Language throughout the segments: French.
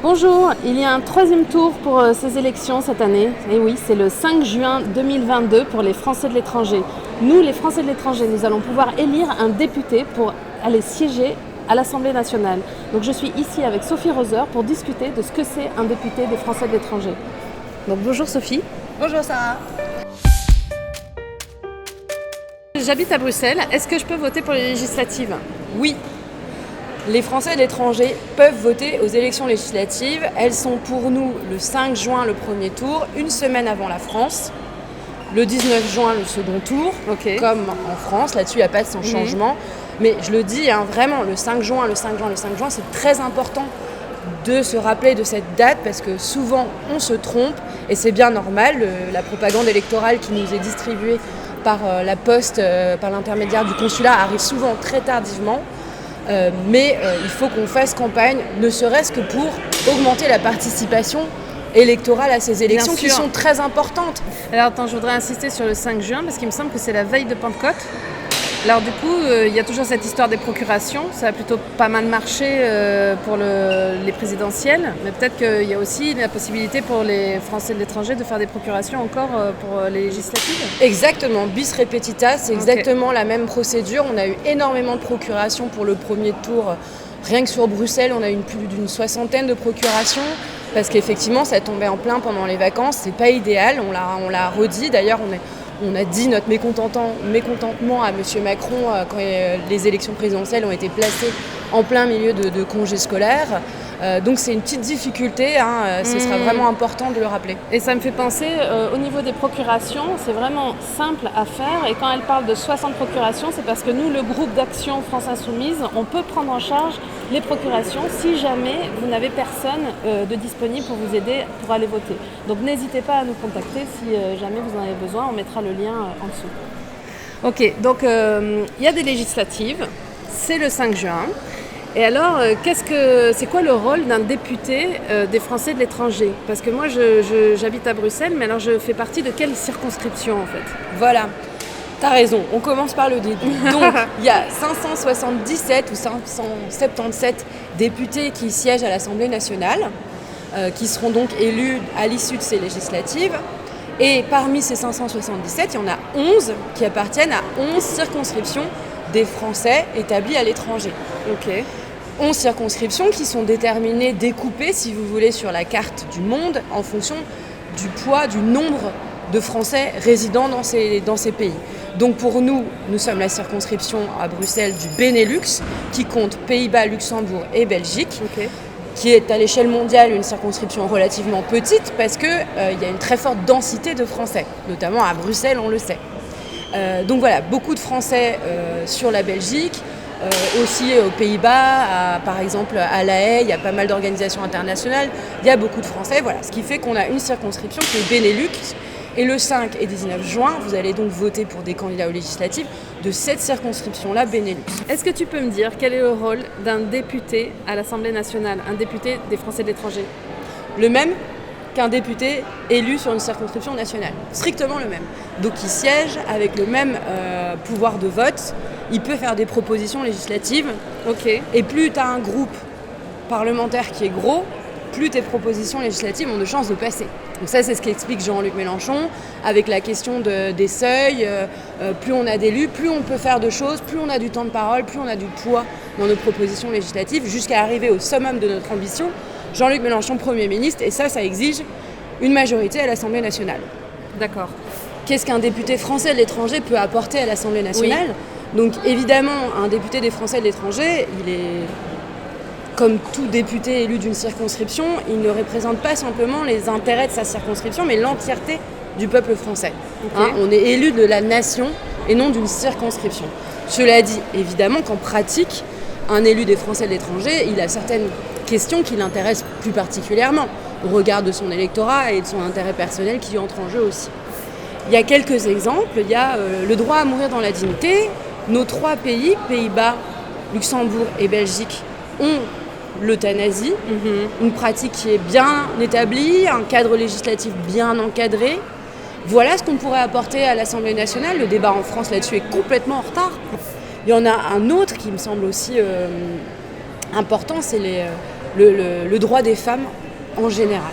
Bonjour, il y a un troisième tour pour ces élections cette année. Et oui, c'est le 5 juin 2022 pour les Français de l'étranger. Nous, les Français de l'étranger, nous allons pouvoir élire un député pour aller siéger à l'Assemblée nationale. Donc je suis ici avec Sophie Roser pour discuter de ce que c'est un député des Français de l'étranger. Donc bonjour Sophie. Bonjour Sarah. J'habite à Bruxelles. Est-ce que je peux voter pour les législatives ? Oui, les Français de l'étranger peuvent voter aux élections législatives. Elles sont pour nous le 5 juin le premier tour, une semaine avant la France. Le 19 juin le second tour, comme en France. Là-dessus, il n'y a pas de changement. Mais je le dis, vraiment, le 5 juin, c'est très important de se rappeler de cette date parce que souvent, on se trompe et c'est bien normal. La propagande électorale qui nous est distribuée par la poste, par l'intermédiaire du consulat, arrive souvent très tardivement. Mais il faut qu'on fasse campagne, ne serait-ce que pour augmenter la participation électorale à ces élections qui sont très importantes. Alors attends, je voudrais insister sur le 5 juin parce qu'il me semble que c'est la veille de Pentecôte. Alors du coup, il y a toujours cette histoire des procurations. Ça a plutôt pas mal marché pour les présidentielles, mais peut-être qu'il y a aussi la possibilité pour les Français de l'étranger de faire des procurations encore pour les législatives. Exactement, bis repetita, c'est exactement la même procédure. On a eu énormément de procurations pour le premier tour. Rien que sur Bruxelles, on a eu plus d'une 60aine de procurations. Parce qu'effectivement, ça tombait en plein pendant les vacances. C'est pas idéal, on l'a redit. D'ailleurs, on a dit notre mécontentement à M. Macron quand les élections présidentielles ont été placées en plein milieu de congés scolaires. Donc c'est une petite difficulté, ce sera vraiment important de le rappeler. Et ça me fait penser, au niveau des procurations, c'est vraiment simple à faire. Et quand elle parle de 60 procurations, c'est parce que nous, le groupe d'action France Insoumise, on peut prendre en charge les procurations si jamais vous n'avez personne de disponible pour vous aider pour aller voter. Donc n'hésitez pas à nous contacter si jamais vous en avez besoin, on mettra le lien en dessous. Ok, donc il y a des législatives, c'est le 5 juin. Et alors, c'est quoi le rôle d'un député des Français de l'étranger ? Parce que moi, j'habite à Bruxelles, mais alors je fais partie de quelle circonscription en fait ? Voilà, t'as raison, on commence par le début. Donc, il y a 577 ou 577 députés qui siègent à l'Assemblée nationale, qui seront donc élus à l'issue de ces législatives. Et parmi ces 577, il y en a 11 qui appartiennent à 11 circonscriptions des Français établis à l'étranger. 11 circonscriptions qui sont découpées, si vous voulez, sur la carte du monde en fonction du poids, du nombre de Français résidant dans ces pays. Donc pour nous sommes la circonscription à Bruxelles du Benelux, qui compte Pays-Bas, Luxembourg et Belgique, qui est à l'échelle mondiale une circonscription relativement petite parce qu'il y a une très forte densité de Français, notamment à Bruxelles, on le sait. Donc voilà, beaucoup de Français sur la Belgique, aussi aux Pays-Bas, par exemple à La Haye, il y a pas mal d'organisations internationales, il y a beaucoup de Français, voilà, ce qui fait qu'on a une circonscription qui est Benelux. Et le 5 et 19 juin, vous allez donc voter pour des candidats aux législatives de cette circonscription-là, Benelux. Est-ce que tu peux me dire quel est le rôle d'un député à l'Assemblée nationale, un député des Français de l'étranger ? Le même qu'un député élu sur une circonscription nationale. Strictement le même. Donc il siège avec le même pouvoir de vote. Il peut faire des propositions législatives. Et plus tu as un groupe parlementaire qui est gros, plus tes propositions législatives ont de chances de passer. Donc ça, c'est ce qu'explique Jean-Luc Mélenchon avec la question des seuils. Plus on a d'élus, plus on peut faire de choses, plus on a du temps de parole, plus on a du poids dans nos propositions législatives, jusqu'à arriver au summum de notre ambition. Jean-Luc Mélenchon, Premier ministre, et ça exige une majorité à l'Assemblée nationale. D'accord. Qu'est-ce qu'un député français de l'étranger peut apporter à l'Assemblée nationale ? Donc évidemment, un député des Français de l'étranger, il est, comme tout député élu d'une circonscription, il ne représente pas simplement les intérêts de sa circonscription, mais l'entièreté du peuple français. On est élu de la nation et non d'une circonscription. Cela dit, évidemment qu'en pratique, un élu des Français de l'étranger, il a certaines questions qui l'intéressent plus particulièrement, au regard de son électorat et de son intérêt personnel qui entre en jeu aussi. Il y a quelques exemples, il y a le droit à mourir dans la dignité. Nos 3 pays, Pays-Bas, Luxembourg et Belgique, ont l'euthanasie, une pratique qui est bien établie, un cadre législatif bien encadré. Voilà ce qu'on pourrait apporter à l'Assemblée nationale. Le débat en France là-dessus est complètement en retard. Il y en a un autre qui me semble aussi important, c'est le droit des femmes en général.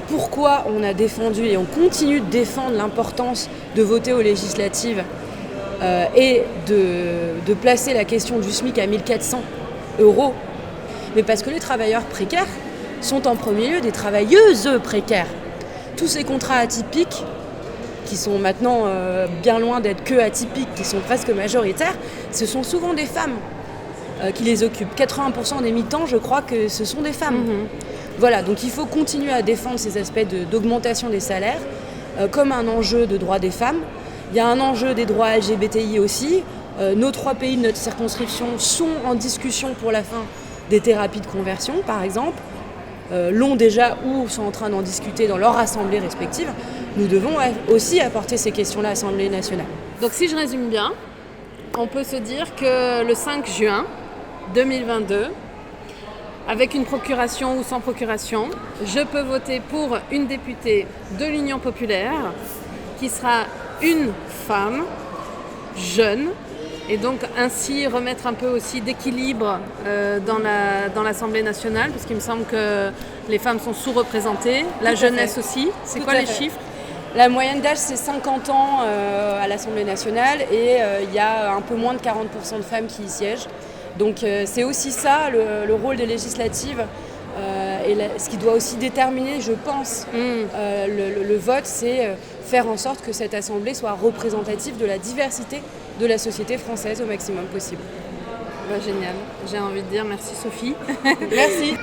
Pourquoi on a défendu et on continue de défendre l'importance de voter aux législatives et de placer la question du SMIC à 1 400 €? Mais parce que les travailleurs précaires sont en premier lieu des travailleuses précaires. Tous ces contrats atypiques, qui sont maintenant bien loin d'être que atypiques, qui sont presque majoritaires, ce sont souvent des femmes qui les occupent. 80% des mi-temps, je crois que ce sont des femmes. Voilà, donc il faut continuer à défendre ces aspects d'augmentation des salaires comme un enjeu de droit des femmes. Il y a un enjeu des droits LGBTI aussi. Nos 3 pays de notre circonscription sont en discussion pour la fin des thérapies de conversion, par exemple. L'ont déjà ou sont en train d'en discuter dans leurs assemblées respectives. Nous devons aussi apporter ces questions-là à l'Assemblée nationale. Donc si je résume bien, on peut se dire que le 5 juin 2022, avec une procuration ou sans procuration, je peux voter pour une députée de l'Union populaire qui sera une femme jeune et donc ainsi remettre un peu aussi d'équilibre dans l'Assemblée nationale parce qu'il me semble que les femmes sont sous-représentées, la jeunesse aussi. C'est quoi les chiffres ? La moyenne d'âge, c'est 50 ans à l'Assemblée nationale et il y a un peu moins de 40% de femmes qui y siègent. Donc c'est aussi ça, le rôle des législatives et ce qui doit aussi déterminer, je pense, le vote, c'est faire en sorte que cette Assemblée soit représentative de la diversité de la société française au maximum possible. Génial, j'ai envie de dire merci Sophie. Merci.